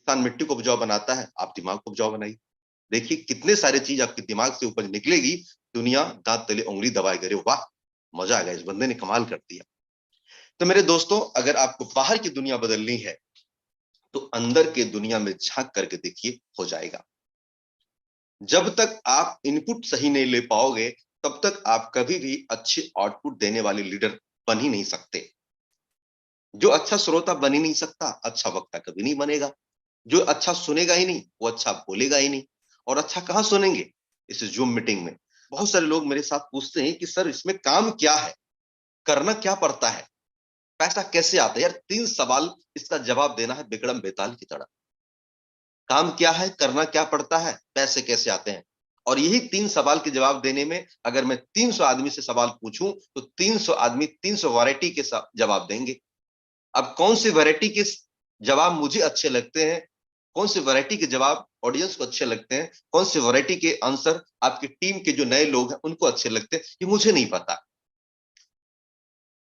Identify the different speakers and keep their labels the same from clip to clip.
Speaker 1: इंसान मिट्टी को उपजाऊ बनाता है, आप दिमाग को उपजाऊ बनाइए। देखिए कितने सारे चीज आपके दिमाग से उपज निकलेगी, दुनिया दांत तले उंगली दबाए करे, वाह मजा आ गया, इस बंदे ने कमाल कर दिया। तो मेरे दोस्तों, अगर आपको बाहर की दुनिया बदलनी है तो अंदर के दुनिया में झांक करके देखिए, हो जाएगा। जब तक आप इनपुट सही नहीं ले पाओगे, तब तक आप कभी भी अच्छे आउटपुट देने वाले लीडर बन ही नहीं सकते। जो अच्छा श्रोता बन ही नहीं सकता, अच्छा वक्ता कभी नहीं बनेगा। जो अच्छा सुनेगा ही नहीं, वो अच्छा बोलेगा ही नहीं। और अच्छा कहाँ सुनेंगे? इस जूम मीटिंग में। बहुत सारे लोग मेरे साथ पूछते हैं कि सर इसमें काम क्या है, करना क्या पड़ता है, पैसा कैसे आता है? यार 3 सवाल, इसका जवाब देना है बिकड़म बेताल की तरह। काम क्या है, करना क्या पड़ता है, पैसे कैसे आते हैं? और यही 3 सवाल के जवाब देने में अगर मैं 300 आदमी से सवाल पूछूं तो 300 आदमी 300 वैरायटी के जवाब देंगे। अब कौन सी वैरायटी के जवाब मुझे अच्छे लगते हैं, कौन सी वैरायटी के जवाब ऑडियंस को अच्छे लगते हैं, कौन सी वैरायटी के आंसर आपकी टीम के जो नए लोग हैं उनको अच्छे लगते हैं, ये मुझे नहीं पता।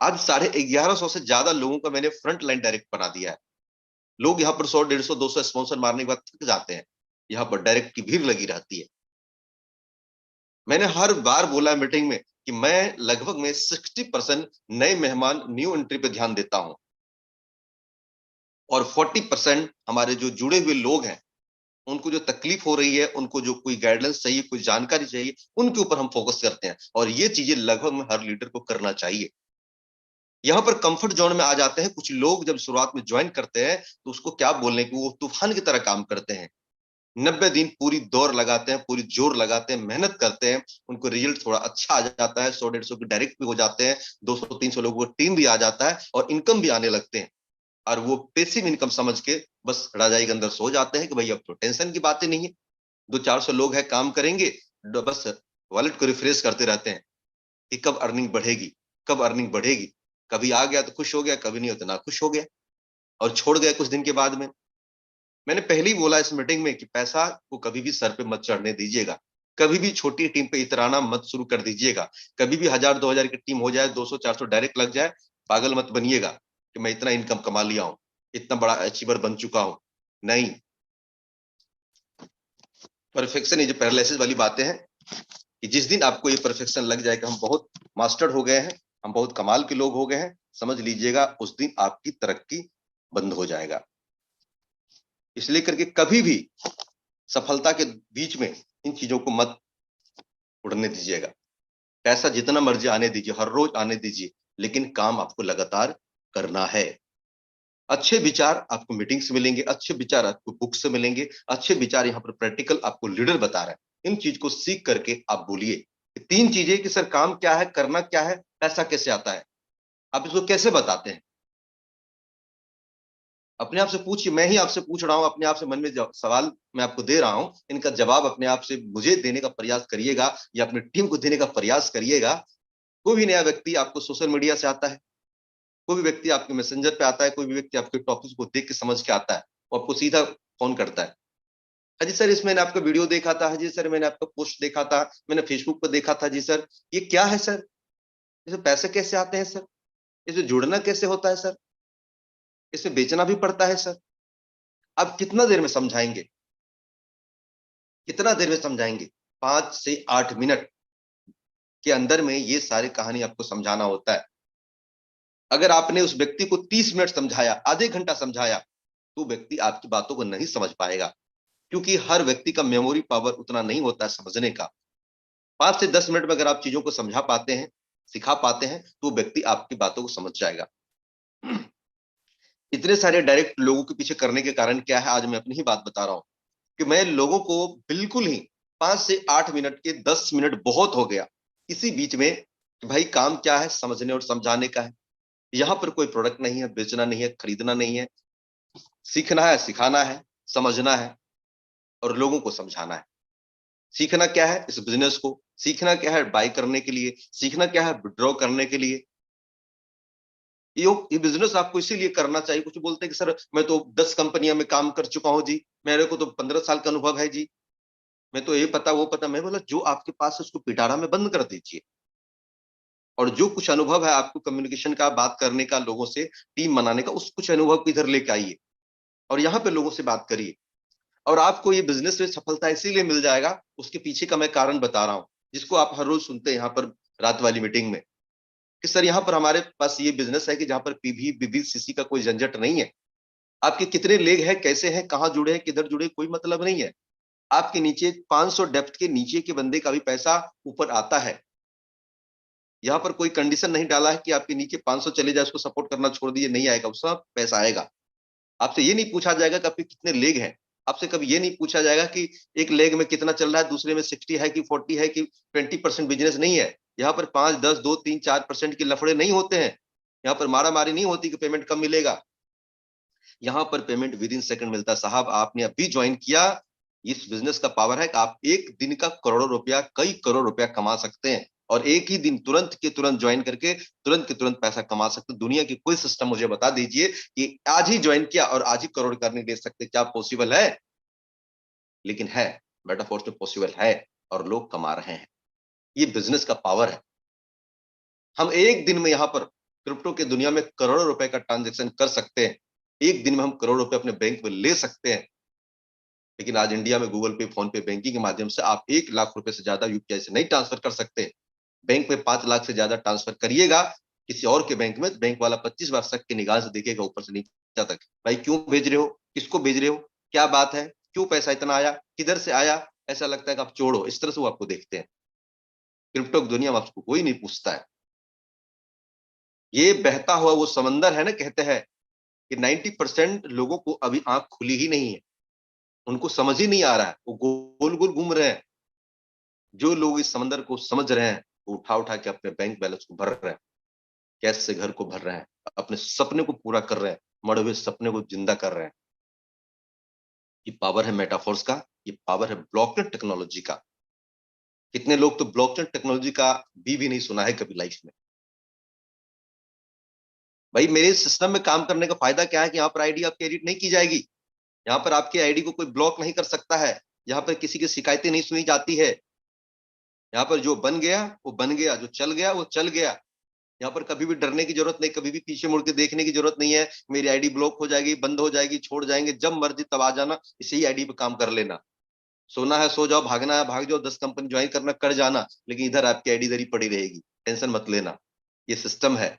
Speaker 1: आज 1150 से ज्यादा लोगों का मैंने फ्रंट लाइन डायरेक्ट बना दिया है। लोग यहाँ पर 100, 150, 200 स्पॉन्सर मारने के बाद थक जाते हैं, यहाँ पर डायरेक्ट की भीड़ लगी रहती है। मैंने हर बार बोला मीटिंग में कि मैं लगभग में 60% नए मेहमान, न्यू एंट्री पे ध्यान देता हूं, और 40% हमारे जो जुड़े हुए लोग हैं, उनको जो तकलीफ हो रही है, उनको जो कोई गाइडेंस चाहिए, कोई जानकारी चाहिए, उनके ऊपर हम फोकस करते हैं। और ये चीजें लगभग में हर लीडर को करना चाहिए। यहाँ पर कंफर्ट जोन में आ जाते हैं कुछ लोग। जब शुरुआत में ज्वाइन करते हैं तो उसको क्या बोलने की, वो तूफान की तरह काम करते हैं। 90 दिन पूरी दौड़ लगाते हैं, पूरी जोर लगाते हैं, मेहनत करते हैं, उनको रिजल्ट थोड़ा अच्छा आ जाता है, 100, 150 के डायरेक्ट भी हो जाते हैं, 200, 300 लोगों को टीम भी आ जाता है और इनकम भी आने लगते हैं। और वो पैसिव इनकम समझ के बस रजाई के अंदर सो जाते हैं कि भाई अब तो टेंशन की बातें नहीं है, 200, 400 लोग हैं, काम करेंगे, बस वॉलेट को रिफ्रेश करते रहते हैं कि कब अर्निंग बढ़ेगी, कब अर्निंग बढ़ेगी। कभी आ गया तो खुश हो गया, कभी नहीं होता ना खुश हो गया और छोड़ गया कुछ दिन के बाद में। मैंने पहले ही बोला इस मीटिंग में कि पैसा को कभी भी सर पे मत चढ़ने दीजिएगा, कभी भी छोटी टीम पे इतराना मत शुरू कर दीजिएगा। कभी भी 1000, 2000 की टीम हो जाए, 200, 400 डायरेक्ट लग जाए, पागल मत बनिएगा कि मैं इतना इनकम कमा लिया हूं, इतना बड़ा अचीवर बन चुका हूं। नहीं, परफेक्शन ये जो पैरालिसिस वाली बातें हैं, कि जिस दिन आपको ये परफेक्शन लग जाए कि हम बहुत मास्टर्ड हो गए हैं, हम बहुत कमाल के लोग हो गए हैं, समझ लीजिएगा उस दिन आपकी तरक्की बंद हो जाएगा। इसलिए करके कभी भी सफलता के बीच में इन चीजों को मत उड़ने दीजिएगा। पैसा जितना मर्जी आने दीजिए, हर रोज आने दीजिए, लेकिन काम आपको लगातार करना है। अच्छे विचार आपको मीटिंग से मिलेंगे, अच्छे विचार आपको बुक से मिलेंगे, अच्छे विचार यहाँ पर प्रैक्टिकल आपको लीडर बता रहा है। इन चीज को सीख करके आप बोलिए 3 चीजें कि सर काम क्या है, करना क्या है, पैसा कैसे आता है। आप इसको कैसे बताते हैं? अपने आप से पूछिए। मैं ही आपसे पूछ रहा हूं, अपने आप से मन में सवाल मैं आपको दे रहा हूं, इनका जवाब अपने आप से मुझे देने का प्रयास करिएगा या अपनी टीम को देने का प्रयास करिएगा। कोई भी नया व्यक्ति आपको सोशल मीडिया से आता है, कोई भी व्यक्ति आपके मैसेंजर पे आता है, कोई भी व्यक्ति आपके टॉपिक को देख के समझ के आता है, वो आपको सीधा फोन करता है, हाजी सर इस मैंने आपका वीडियो देखा था, हाजी सर मैंने आपका पोस्ट देखा था, मैंने फेसबुक पर देखा था, जी सर ये क्या है सर, इसमें पैसे कैसे आते हैं सर, इसमें जुड़ना कैसे होता है सर, इसमें बेचना भी पड़ता है सर। आप कितना देर में समझाएंगे, कितना देर में समझाएंगे? 5 से 8 मिनट के अंदर में ये सारी कहानी आपको समझाना होता है। अगर आपने उस व्यक्ति को 30 मिनट समझाया, आधे घंटा समझाया, तो व्यक्ति आपकी बातों को नहीं समझ पाएगा, क्योंकि हर व्यक्ति का मेमोरी पावर उतना नहीं होता है समझने का। 5 से 10 मिनट में अगर आप चीजों को समझा पाते हैं, सिखा पाते हैं, तो व्यक्ति आपकी बातों को समझ जाएगा। इतने सारे डायरेक्ट लोगों के पीछे करने के कारण क्या है, आज मैं अपनी ही बात बता रहा हूं कि मैं लोगों को बिल्कुल ही 5 से 8 मिनट के 10 मिनट बहुत हो गया इसी बीच में कि भाई काम क्या है समझने और समझाने का है। यहाँ पर कोई प्रोडक्ट नहीं है, बेचना नहीं है, खरीदना नहीं है, सीखना है, सिखाना है, समझना है और लोगों को समझाना है। सीखना क्या है? इस बिजनेस को सीखना क्या है? बाय करने के लिए सीखना क्या है? विड्रॉ करने के लिए। ये बिजनेस आपको इसीलिए करना चाहिए। कुछ बोलते हैं कि सर मैं तो 10 कंपनियों में काम कर चुका हूं जी, मेरे को तो 15 साल का अनुभव है जी, मैं तो ये पता वो पता। मैं बोला जो आपके पास है उसको पिटारा में बंद कर दीजिए, और जो कुछ अनुभव है आपको कम्युनिकेशन का, बात करने का, लोगों से टीम बनाने का, उस कुछ अनुभव को इधर लेके आइए। और यहाँ पे लोगों से बात करिए। और आपको ये बिजनेस में सफलता इसीलिए मिल जाएगा, उसके पीछे का मैं कारण बता रहा हूँ, जिसको आप हर रोज सुनते हैं यहाँ पर रात वाली मीटिंग में, कि सर यहाँ पर हमारे पास ये बिजनेस है कि जहाँ पर पीवी बीबी सीसी का कोई झंझट नहीं है। आपके कितने लेग हैं, कैसे हैं, कहाँ जुड़े हैं, किधर जुड़े, कोई मतलब नहीं है। आपके नीचे 500 डेप्थ के नीचे के बंदे का भी पैसा ऊपर आता है। यहाँ पर कोई कंडीशन नहीं डाला है कि आपके नीचे 500 चले जाए, उसको सपोर्ट करना छोड़ दिए, नहीं आएगा, उसका पैसा आएगा। आपसे ये नहीं पूछा जाएगा कि आपके कितने लेग हैं। आपसे कभी ये नहीं पूछा जाएगा कि एक लेग में कितना चल रहा है, दूसरे में 60 है कि 40 है कि 20% बिजनेस नहीं है। यहाँ पर 5, 10, 2, 3, 4% के लफड़े नहीं होते हैं। यहाँ पर मारा मारी नहीं होती कि पेमेंट कम मिलेगा। यहाँ पर पेमेंट विद इन सेकंड मिलता है। साहब आपने अभी ज्वाइन किया, इस बिजनेस का पावर है कि आप एक दिन का करोड़ों रुपया, कई करोड़ रुपया कमा सकते हैं, और एक ही दिन तुरंत के तुरंत ज्वाइन करके तुरंत के तुरंत पैसा कमा सकते हैं। दुनिया की कोई सिस्टम मुझे बता दीजिए कि आज ही ज्वाइन किया और आज ही करोड़ करने दे सकते, क्या पॉसिबल है? लेकिन है, मेटाफोर्स में पॉसिबल है, और लोग कमा रहे हैं। ये बिजनेस का पावर है। हम एक दिन में यहाँ पर क्रिप्टो की दुनिया में करोड़ों रुपए का ट्रांजेक्शन कर सकते हैं। एक दिन में हम करोड़ रुपए अपने बैंक में ले सकते हैं। लेकिन आज इंडिया में गूगल पे, फोन पे, बैंकिंग के माध्यम से आप 1 लाख रुपए से ज्यादा यूपीआई से नहीं ट्रांसफर कर सकते। बैंक में 5 लाख से ज्यादा ट्रांसफर करिएगा किसी और के बैंक में, बैंक वाला 25 बार शक की निगाह से देखेगा ऊपर से नीचे तक। भाई क्यों भेज रहे हो, किसको भेज रहे हो, क्या बात है, क्यों पैसा इतना आया, किधर से आया? ऐसा लगता है कि आप चोर हो, इस तरह से वो आपको देखते हैं। क्रिप्टो की दुनिया में आपको कोई नहीं पूछता है। ये बहता हुआ वो समंदर है ना, कहते हैं कि 90% लोगों को अभी आंख खुली ही नहीं है, उनको समझ ही नहीं आ रहा है, वो गोल गोल घूम रहे हैं। जो लोग इस समंदर को समझ रहे हैं, वो उठा उठा के अपने बैंक बैलेंस को भर रहे हैं, कैश से घर को भर रहे हैं, अपने सपने को पूरा कर रहे हैं, मरे हुए सपने को जिंदा कर रहे हैं। ये पावर है मेटाफोर्स का, ये पावर है ब्लॉकचेन टेक्नोलॉजी का। कितने लोग तो ब्लॉकचेन टेक्नोलॉजी का भी नहीं सुना है कभी लाइफ में। भाई मेरे सिस्टम में काम करने का फायदा क्या है कि यहाँ पर आईडी आपकी एडिट नहीं की जाएगी, यहाँ पर आपकी आईडी को कोई ब्लॉक नहीं कर सकता है, यहाँ पर किसी की शिकायतें नहीं सुनी जाती है। यहाँ पर जो बन गया वो बन गया, जो चल गया वो चल गया। यहाँ पर कभी भी डरने की जरूरत नहीं, कभी भी पीछे मुड़ के देखने की जरूरत नहीं है, मेरी आईडी ब्लॉक हो जाएगी, बंद हो जाएगी, छोड़ जाएंगे, जब मर्जी तब आ जाना, इसी आईडी पे काम कर लेना। सोना है सो जाओ, भागना है भाग जाओ, 10 कंपनी ज्वाइन करना कर जाना, लेकिन इधर आपकी आईडी इधर ही पड़ी रहेगी, टेंशन मत लेना। ये सिस्टम है।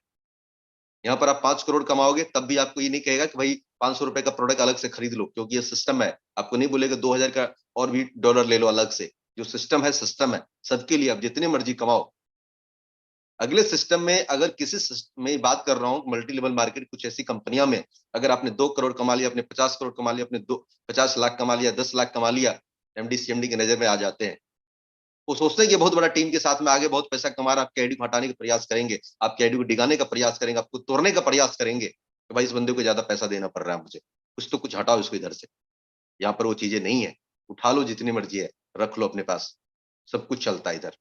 Speaker 1: यहाँ पर आप 5 करोड़ कमाओगे तब भी आपको ये नहीं कहेगा कि भाई 500 रुपए का प्रोडक्ट अलग से खरीद लो, क्योंकि ये सिस्टम है। आपको नहीं बोलेगा 2000 का और भी डॉलर ले लो अलग से। जो सिस्टम है, सिस्टम है सबके लिए, आप जितने मर्जी कमाओ। अगले सिस्टम में, अगर किसी में बात कर रहा हूँ मल्टी लेवल मार्केट, कुछ ऐसी कंपनियां में अगर आपने 2 करोड़ कमा लिया, आपने 50 करोड़ कमा लिया, आपने 50 लाख कमा लिया, 10 लाख कमा लिया, एमडी सीएमडी की नजर में आ जाते हैं। वो सोचते हैं कि बहुत बड़ा टीम के साथ में आगे बहुत पैसा कमा रहा है, आपकी आईडी को हटाने का प्रयास करेंगे, आपकी आईडी को डिगाने का प्रयास करेंगे, आपको तोड़ने का प्रयास करेंगे कि भाई इस बंदे को ज्यादा पैसा देना पड़ रहा है मुझे, कुछ तो कुछ हटाओ इसको इधर से। यहाँ पर वो चीजें नहीं है, उठा लो जितनी मर्जी है, रख लो अपने पास, सब कुछ चलता है इधर।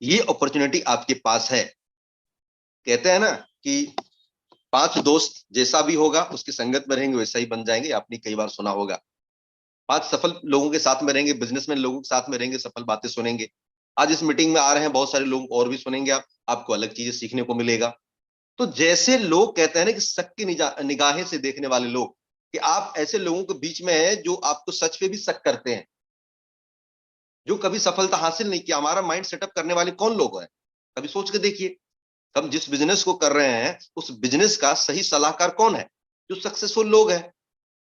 Speaker 1: ये अपॉर्चुनिटी आपके पास है। कहते हैं ना कि 5 दोस्त जैसा भी होगा उसकी संगत में रहेंगे वैसा ही बन जाएंगे, आपने कई बार सुना होगा। 5 सफल लोगों के साथ में रहेंगे, बिजनेसमैन लोगों के साथ में रहेंगे, सफल बातें सुनेंगे। आज इस मीटिंग में आ रहे हैं बहुत सारे लोग, और भी सुनेंगे आप, आपको अलग चीजें सीखने को मिलेगा। तो जैसे लोग कहते हैं ना कि शक की निगाहें से देखने वाले लोग, कि आप ऐसे लोगों के बीच में हैं जो आपको सच पे भी शक करते हैं, जो कभी सफलता हासिल नहीं किया। हमारा माइंड सेटअप करने वाले कौन लोग हैं, कभी सोच के देखिए। हम जिस बिजनेस को कर रहे हैं उस बिजनेस का सही सलाहकार कौन है? जो सक्सेसफुल लोग हैं।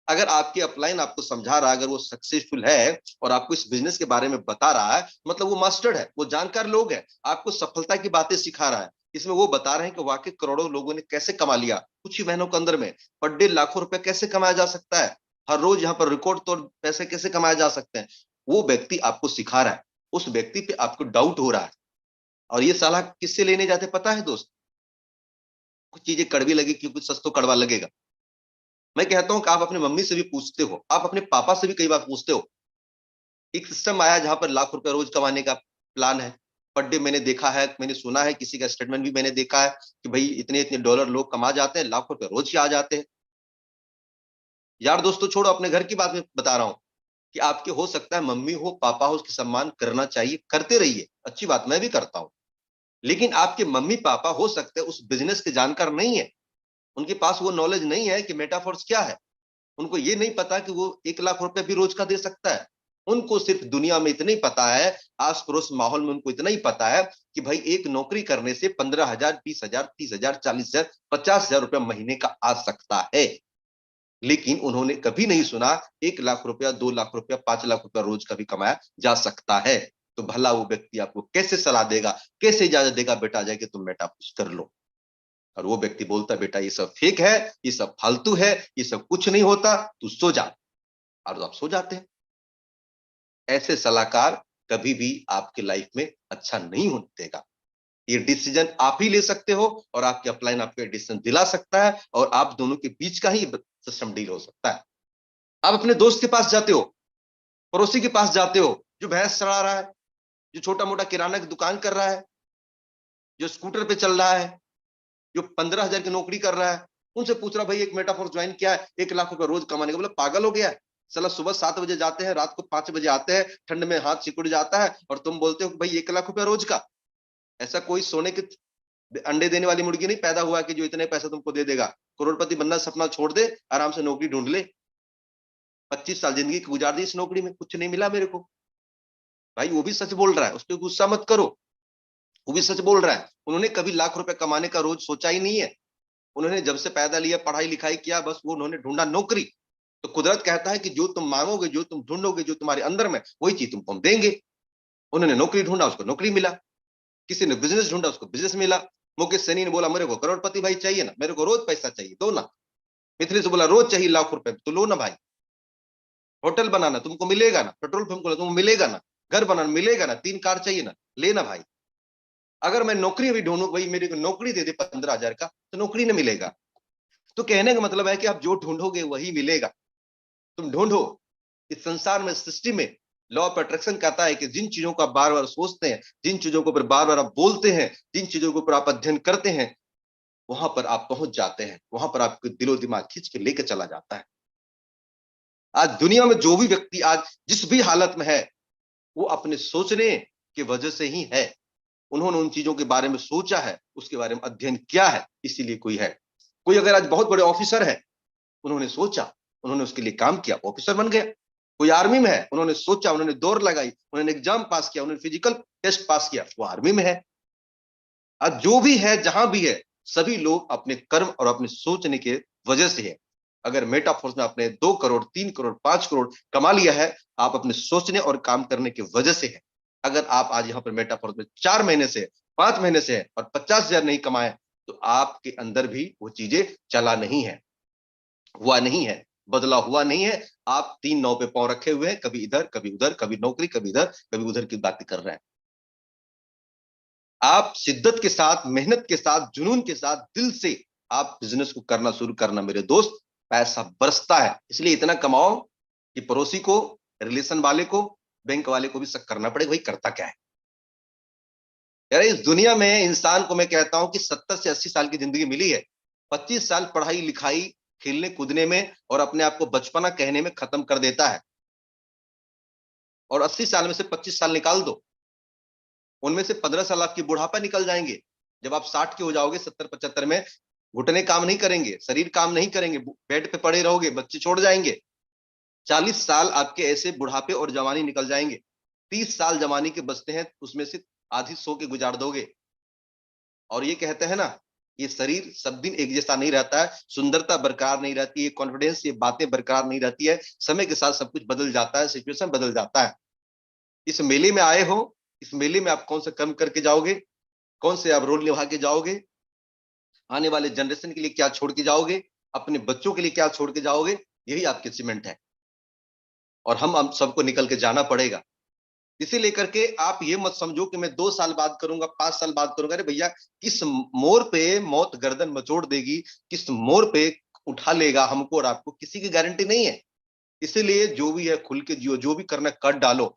Speaker 1: अगर आपकी अपलाइन आपको समझा रहा है, अगर वो सक्सेसफुल है और आपको इस बिजनेस के बारे में बता रहा है, मतलब वो मास्टर्ड है, वो जानकार लोग है, आपको सफलता की बातें सिखा रहा है। इसमें वो बता रहे हैं कि वाकई करोड़ों लोगों ने कैसे कमा लिया कुछ ही महीनों के अंदर में, पर डे लाखों रुपए कैसे कमाया जा सकता है, हर रोज यहाँ पर रिकॉर्ड तोड़ पैसे कैसे कमाए जा सकते हैं। वो व्यक्ति आपको सिखा रहा है, उस व्यक्ति पे आपको डाउट हो रहा है। और ये सलाह किससे लेने जाते पता है दोस्त? कुछ चीजें कड़वी लगी, कि कुछ सच तो कड़वा लगेगा। मैं कहता हूं कि आप अपने मम्मी से भी पूछते हो, आप अपने पापा से भी कई बार पूछते हो। एक सिस्टम आया जहां पर लाख रुपए रोज कमाने का प्लान है, पर डे। मैंने देखा है, मैंने सुना है, किसी का स्टेटमेंट भी मैंने देखा है कि भाई इतने इतने डॉलर लोग कमा जाते हैं, लाख रुपए रोज के आ जाते हैं। यार दोस्तों छोड़ो, अपने घर की बात में बता रहा हूं कि आपके हो सकता है मम्मी हो, पापा हो, उसके सम्मान करना चाहिए, करते रहिए, अच्छी बात, मैं भी करता हूं। लेकिन आपके मम्मी पापा हो सकते हैं उस बिजनेस के जानकार नहीं है, उनके पास वो नॉलेज नहीं है कि मेटाफोर्स क्या है। उनको ये नहीं पता कि वो 1 लाख रुपए भी रोज का दे सकता है। उनको सिर्फ दुनिया में इतना ही पता है, आस पड़ोस माहौल में उनको इतना ही पता है कि भाई एक नौकरी करने से 15,000, 20,000, 30,000, 40,000, 50,000 रुपया महीने का आ सकता है। लेकिन उन्होंने कभी नहीं सुना 1 लाख रुपया, 2 लाख रुपया, 5 लाख रुपया रोज का भी कमाया जा सकता है। तो भला वो व्यक्ति आपको कैसे सलाह देगा, कैसे इजाजत देगा बेटा जाके तुम मेटापोज कर लो। और वो व्यक्ति बोलता बेटा ये सब फेक है, ये सब फालतू है, ये सब कुछ नहीं होता, तू सो जा। और आप सो जाते हैं। ऐसे सलाहकार कभी भी आपके लाइफ में अच्छा नहीं होने देगा। ये डिसीजन आप ही ले सकते हो और आपके अपलाइन आपको डिसीजन दिला सकता है और आप दोनों के बीच का ही सिस्टम डील हो सकता है। आप अपने दोस्त के पास जाते हो, पड़ोसी के पास जाते हो जो भैंस चढ़ा रहा है, जो छोटा मोटा किराना की दुकान कर रहा है, जो स्कूटर पे चल रहा है, जो 15,000 की नौकरी कर रहा है, उनसे पूछ रहा भाई एक मेटाफोर्स ज्वाइन किया है 1 लाख रुपए रोज कमाने का। बोला पागल हो गया है साला, सुबह 7 बजे जाते हैं, रात को 5 बजे आते हैं, ठंड में हाथ सिकुड़ जाता है और तुम बोलते हो भाई 1 लाख रुपया रोज का। ऐसा कोई सोने के अंडे देने वाली मुर्गी नहीं पैदा हुआ कि जो इतने पैसे तुमको दे देगा। करोड़पति बनना सपना छोड़ दे, आराम से नौकरी ढूंढ ले। 25 साल जिंदगी गुजार दी इस नौकरी में, कुछ नहीं मिला मेरे को। भाई वो भी सच बोल रहा है, उसको गुस्सा मत करो, वो भी सच बोल रहा है। उन्होंने कभी लाख रुपए कमाने का रोज सोचा ही नहीं है। उन्होंने जब से पैदा लिया, पढ़ाई लिखाई किया, बस वो उन्होंने ढूंढा नौकरी। तो कुदरत कहता है कि जो तुम मांगोगे, जो तुम ढूंढोगे, जो तुम्हारे अंदर में, वही चीज तुमको हम देंगे। उन्होंने नौकरी ढूंढा, उसको नौकरी मिला। किसी ने बिजनेस ढूंढा, उसको बिजनेस मिला। मुकेश सैनी ने बोला मेरे को करोड़पति भाई चाहिए ना, मेरे को रोज पैसा चाहिए, दो ना। मिथिलेश से बोला रोज चाहिए लाख रुपए, तो लो ना भाई। होटल बनाना तुमको मिलेगा ना, पेट्रोल पंप तुमको मिलेगा ना, घर बनाना मिलेगा ना, 3 कार चाहिए ना, लेना भाई। अगर मैं नौकरी अभी ढूंढू, भाई मेरे को नौकरी दे दे 15,000 का, तो नौकरी नहीं मिलेगा। तो कहने का मतलब है कि आप जो ढूंढोगे वही मिलेगा। तुम ढूंढो। इस संसार में, सृष्टि में लॉ ऑफ अट्रैक्शन कहता है कि जिन चीजों को आप बार बार सोचते हैं, जिन चीजों के ऊपर बार बार आप बोलते हैं, जिन चीजों के ऊपर आप अध्ययन करते हैं, वहां पर आप पहुंच जाते हैं, वहां पर आपके दिलो दिमाग खींच के लेकर चला जाता है। आज दुनिया में जो भी व्यक्ति आज जिस भी हालत में है, वो अपने सोचने की वजह से ही है। उन्होंने उन चीजों के बारे में सोचा है, उसके बारे में अध्ययन किया है, इसीलिए कोई है। कोई अगर आज बहुत बड़े ऑफिसर है, उन्होंने सोचा, उन्होंने उसके लिए काम किया, ऑफिसर बन गया। कोई आर्मी में है, उन्होंने सोचा, उन्होंने दौड़ लगाई, उन्होंने एग्जाम पास किया, उन्होंने फिजिकल टेस्ट पास किया, वो आर्मी में है। आज जो भी है, जहां भी है, सभी लोग अपने कर्म और अपने सोचने के वजह से है। अगर मेटाफोर्स में आपने 2 करोड़, 3 करोड़, 5 करोड़ कमा लिया है, आप अपने सोचने और काम करने की वजह से है। अगर आप आज यहाँ पर मेटाफोर्स में 4 महीने से, 5 महीने से है और 50,000 नहीं कमाए, तो आपके अंदर भी वो चीजें चला नहीं है, हुआ नहीं है, बदला हुआ नहीं है। आप 3 नाव पे पांव रखे हुए हैं, कभी इधर कभी उधर, कभी नौकरी कभी इधर कभी उधर की बातें कर रहे हैं। आप शिद्दत के साथ, मेहनत के साथ, जुनून के साथ, दिल से आप बिजनेस को करना शुरू करना मेरे दोस्त। पैसा बरसता है, इसलिए इतना कमाओ कि पड़ोसी को, रिलेशन वाले को, बैंक वाले को भी शक करना पड़े भाई करता क्या है। यार इस दुनिया में इंसान को मैं कहता हूं कि 70 से 80 साल की जिंदगी मिली है। 25 साल पढ़ाई लिखाई, खेलने कूदने में और अपने आप को बचपना कहने में खत्म कर देता है। और 80 साल में से 25 साल निकाल दो, उनमें से 15 साल आपकी बुढ़ापा निकल जाएंगे। जब आप 60 के हो जाओगे, 70-75 में, घुटने काम नहीं करेंगे, शरीर काम नहीं करेंगे, बेड पे पड़े रहोगे, बच्चे छोड़ जाएंगे। 40 साल आपके ऐसे बुढ़ापे और जवानी निकल जाएंगे। 30 साल जवानी के बचते हैं, उसमें से आधी सो के गुजार दोगे। और ये कहते हैं ना, ये शरीर सब दिन एक जैसा नहीं रहता है, सुंदरता बरकरार नहीं रहती है, कॉन्फिडेंस, ये बातें बरकरार नहीं रहती है। समय के साथ सब कुछ बदल जाता है, सिचुएशन बदल जाता है। इस मेले में आए हो, इस मेले में आप कौन सा कम करके जाओगे, कौन से आप रोल निभा के जाओगे, आने वाले जनरेशन के लिए क्या छोड़ के जाओगे, अपने बच्चों के लिए क्या छोड़ के जाओगे, यही आपकी सीमेंट है। और हम सबको निकल के जाना पड़ेगा। इसे लेकर के आप ये मत समझो कि मैं 2 साल बाद करूंगा, 5 साल बाद करूंगा। अरे भैया, किस मोड़ पे मौत गर्दन मचोड़ देगी, किस मोड़ पे उठा लेगा हमको और आपको, किसी की गारंटी नहीं है। इसीलिए जो भी है खुल के जियो, जो भी करना कर डालो।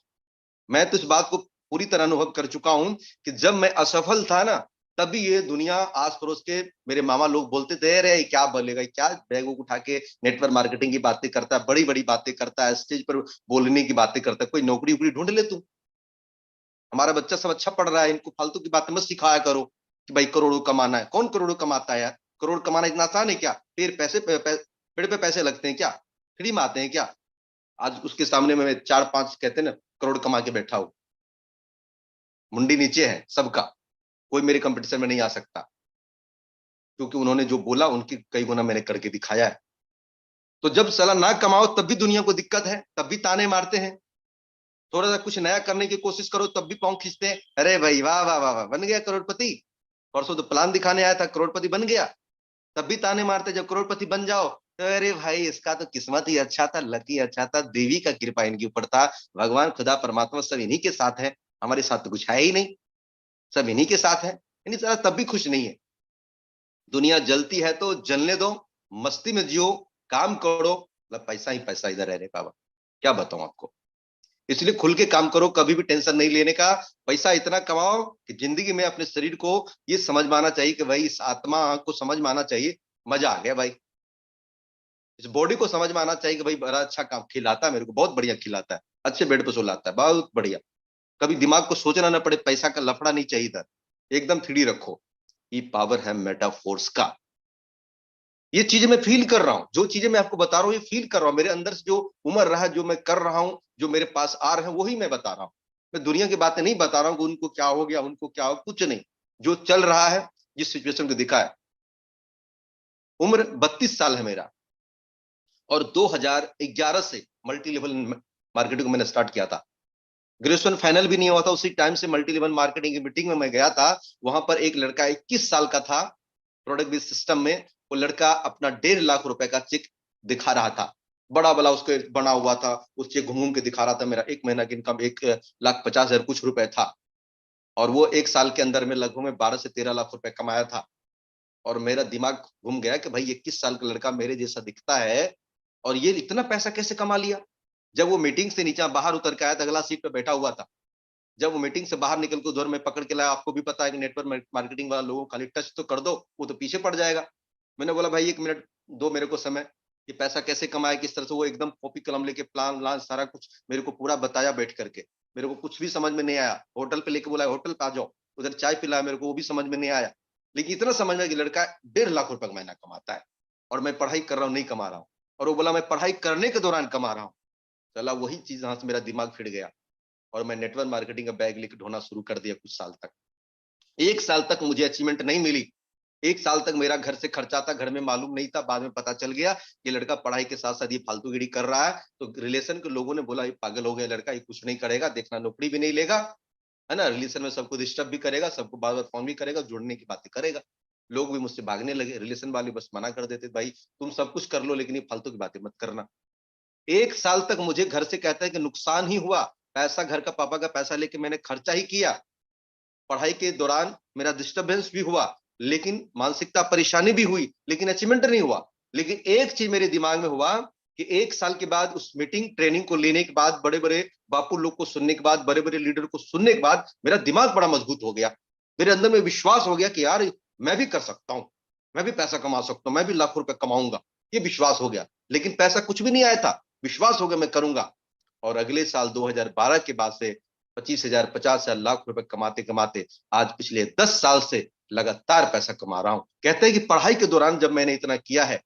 Speaker 1: मैं तो इस बात को पूरी तरह अनुभव कर चुका हूं कि जब मैं असफल था ना, तभी ये दुनिया, आस पड़ोस के मेरे मामा लोग बोलते थे अरे क्या बोलेगा, क्या बैग उठा के नेटवर्क मार्केटिंग की बातें करता है, बड़ी बड़ी बातें करता है, स्टेज पर बोलने की बातें करता है, कोई नौकरी वोकरी ढूंढ ले तू, हमारा बच्चा सब अच्छा पढ़ रहा है, इनको फालतू की बातें मत सिखाया करो कि भाई करोड़ों कमाना है। कौन करोड़ों कमाता है यार? करोड़ कमाना इतना आसान है क्या? पेड़ पे पैसे लगते हैं क्या? फ्री में आते हैं क्या? आज उसके सामने में 4-5 कहते हैं ना करोड़ कमा के बैठा हूं, मुंडी नीचे है सबका, कोई मेरे कंपटीशन में नहीं आ सकता, क्योंकि उन्होंने जो बोला उनकी कई गुना मैंने करके दिखाया है। तो जब साला ना कमाओ तब भी दुनिया को दिक्कत है, तब भी ताने मारते हैं। थोड़ा सा कुछ नया करने की कोशिश करो तब भी पांव खींचते हैं, अरे भाई वाह वाह वाह वाह बन गया करोड़पति, परसों तो प्लान दिखाने आया था करोड़पति बन गया, तब भी ताने मारते। जब करोड़पति बन जाओ तो अरे भाई इसका तो किस्मत ही अच्छा था, लकी अच्छा था, देवी का कृपा इनके ऊपर था, भगवान खुदा परमात्मा सब इन्हीं के साथ है, हमारे साथ तो कुछ है ही नहीं, सब इन्हीं के साथ है। यानी सारा तब भी खुश नहीं है। दुनिया जलती है तो जलने दो, मस्ती में जियो, काम करो, मतलब पैसा ही पैसा इधर रहने का। क्या बताऊं आपको, इसलिए खुल के काम करो, कभी भी टेंशन नहीं लेने का। पैसा इतना कमाओ कि जिंदगी में अपने शरीर को ये समझ में आना चाहिए कि भाई इस आत्मा को समझ में आना चाहिए मजा आ गया भाई, इस बॉडी को समझ में आना चाहिए कि भाई बड़ा अच्छा काम खिलाता है, मेरे को बहुत बढ़िया खिलाता है, अच्छे बेड पे सुलाता है, बहुत बढ़िया। कभी दिमाग को सोचना ना पड़े, पैसा का लफड़ा नहीं चाहिए था, एकदम थ्री रखो। ये पावर है मेटाफोर्स का। ये चीजें मैं फील कर रहा हूं, जो चीजें मैं आपको बता रहा हूं ये फील कर रहा हूं, मेरे अंदर से जो उमड़ रहा है, जो मैं कर रहा हूं, जो मेरे पास आ रहे हैं वही मैं बता रहा हूं। मैं दुनिया की बातें नहीं बता रहा हूं कि उनको क्या हो गया, उनको क्या हो, कुछ नहीं। जो चल रहा है, जिस सिचुएशन को दिखा है। उम्र 32 साल है मेरा, और 2011 से मल्टी लेवल मार्केटिंग को मैंने स्टार्ट किया था। ग्रेजुएशन फाइनल भी नहीं हुआ था, उसी टाइम से मल्टी लेवल मार्केटिंग की मीटिंग में मैं गया था। वहां पर एक लड़का 21 साल का था, प्रोडक्ट बेस्ड सिस्टम में। वो लड़का अपना 1.5 लाख रुपए का चेक दिखा रहा था, बड़ा बड़ा उसके बना हुआ था। उस चेक घूम घूम के दिखा रहा था, मेरा एक महीना की इनकम 1,50,000 कुछ रुपए था। और वो एक साल के अंदर में लगभग में 12 से 13 लाख रुपए कमाया था। और मेरा दिमाग घूम गया कि भाई 21 साल का लड़का मेरे जैसा दिखता है और ये इतना पैसा कैसे कमा लिया। जब वो मीटिंग से नीचे बाहर उतर के आया था, अगला सीट पे बैठा हुआ था। जब वो मीटिंग से बाहर निकल के उधर में पकड़ के लाया, आपको भी पता है कि नेटवर्क मार्केटिंग वाला लोगों खाली टच तो कर दो, वो तो पीछे पड़ जाएगा। मैंने बोला भाई 1 मिनट दो मेरे को समय, ये पैसा कैसे कमाए किस तरह से। वो एकदम कॉपी कलम लेके प्लान व्लान सारा कुछ मेरे को पूरा बताया बैठ करके। मेरे को कुछ भी समझ में नहीं आया। होटल पे लेके बोला होटल पे आ जाओ, उधर चाय पिलाया, मेरे को वो भी समझ में नहीं आया। लेकिन इतना समझ में कि लड़का 1.5 लाख रुपए का महीना कमाता है, और मैं पढ़ाई कर रहा हूँ नहीं कमा रहा हूँ। और वो बोला मैं पढ़ाई करने के दौरान कमा रहा हूँ। चला वही चीज यहाँ से मेरा दिमाग फिर गया, और मैं नेटवर्क मार्केटिंग का बैग लेकर ढोना शुरू कर दिया। कुछ साल तक, 1 साल तक मुझे अचीवमेंट नहीं मिली। 1 साल तक मेरा घर से खर्चा था, घर में मालूम नहीं था। बाद में पता चल गया ये लड़का पढ़ाई के साथ साथ ये फालतूगिरी कर रहा है। तो रिलेशन के लोगों ने बोला ये पागल हो गया लड़का, ये कुछ नहीं करेगा, देखना नौकरी भी नहीं लेगा, है ना, रिलेशन में सबको डिस्टर्ब भी करेगा, सबको बार बार फोन भी करेगा, जुड़ने की बातें करेगा। लोग भी मुझसे भागने लगे, रिलेशन वाले बस मना कर देते, भाई तुम सब कुछ कर लो लेकिन ये फालतू की बातें मत करना। 1 साल तक मुझे घर से कहता है कि नुकसान ही हुआ, पैसा घर का पापा का पैसा लेके मैंने खर्चा ही किया। पढ़ाई के दौरान मेरा डिस्टर्बेंस भी हुआ, लेकिन मानसिकता परेशानी भी हुई, लेकिन अचीवमेंट नहीं हुआ। लेकिन एक चीज मेरे दिमाग में हुआ कि 1 साल के बाद उस मीटिंग ट्रेनिंग को लेने के बाद, बड़े बड़े बापू लोग को सुनने के बाद, बड़े बड़े लीडर को सुनने के बाद मेरा दिमाग बड़ा मजबूत हो गया। मेरे अंदर में विश्वास हो गया कि यार मैं भी कर सकता हूं, मैं भी पैसा कमा सकता हूं, मैं भी लाखों रुपए कमाऊंगा। ये विश्वास हो गया, लेकिन पैसा कुछ भी नहीं आया था, विश्वास हो गया मैं करूंगा। और अगले साल 2012 के बाद से 25,000 50,000 लाख रुपए कमाते कमाते आज पिछले 10 साल से लगातार पैसा कमा रहा हूं। कहते हैं कि पढ़ाई के दौरान जब मैंने इतना किया है,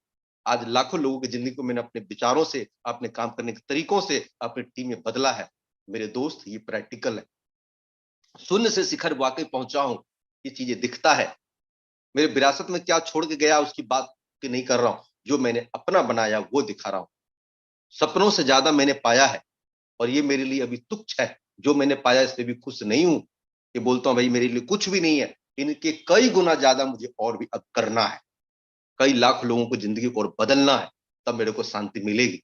Speaker 1: आज लाखों लोगों की जिंदगी को मैंने अपने विचारों से, अपने काम करने के तरीकों से, अपनी टीम में बदला है। मेरे दोस्त ये प्रैक्टिकल है, शून्य से शिखर वाकई पहुंचा हूं, ये चीजें दिखता है। मेरे विरासत में क्या छोड़ के गया उसकी बात नहीं कर रहा हूं, जो मैंने अपना बनाया वो दिखा रहा हूं। सपनों से ज्यादा मैंने पाया है, और ये मेरे लिए अभी तुच्छ है। जो मैंने पाया इस पे भी खुश नहीं हूं। ये बोलता हूं भाई मेरे लिए कुछ भी नहीं है, इनके कई गुना ज्यादा मुझे और भी अब करना है। कई लाख लोगों को जिंदगी को और बदलना है, तब मेरे को शांति मिलेगी।